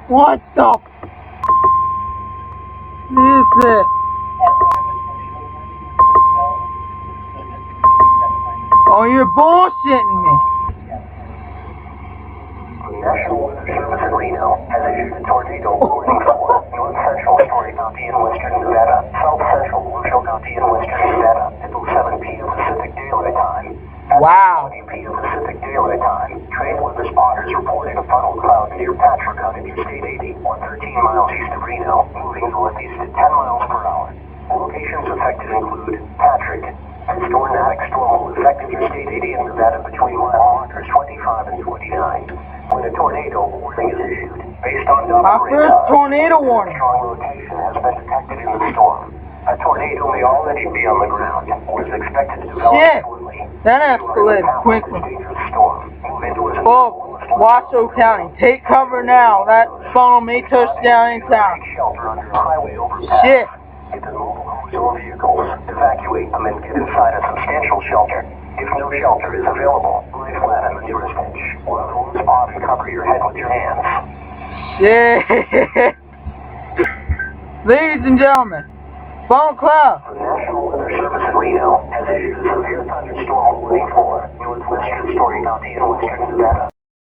What the f is this? Oh, you're bullshitting me. The National Weather Service in Reno has issued a tornado warning for north central Story County in western Nevada, south central WASHOE County in western Nevada until 7 p.m. Pacific Daylight Time. Wow. 20 p.m. Pacific Daylight Time, trained weather spotters reported a funnel cloud near Patrick on Interstate 80, 113 miles east of Reno, moving northeast at 10 miles per hour. Locations affected include Patrick. A tornadic storm will affect Interstate 80 in Nevada between mile markers 25 and 29. When a tornado warning is issued, based on My first tornado warning. strong rotation has been detected in the storm. A tornado may already be on the ground or is expected to develop shortly. That escalated quickly. Oh, Washoe County, take cover now. That funnel may touch down anytime. Shit. Get the mobile homes or vehicles, evacuate them and get inside a substantial shelter. If no shelter is available, lie flat on the nearest bench or a cold spot and cover your head with your hands. Shit. Ladies and gentlemen, funnel cloud. The National Weather Service in Reno has issued a severe thunderstorm warning for northwestern Story County in western Nevada.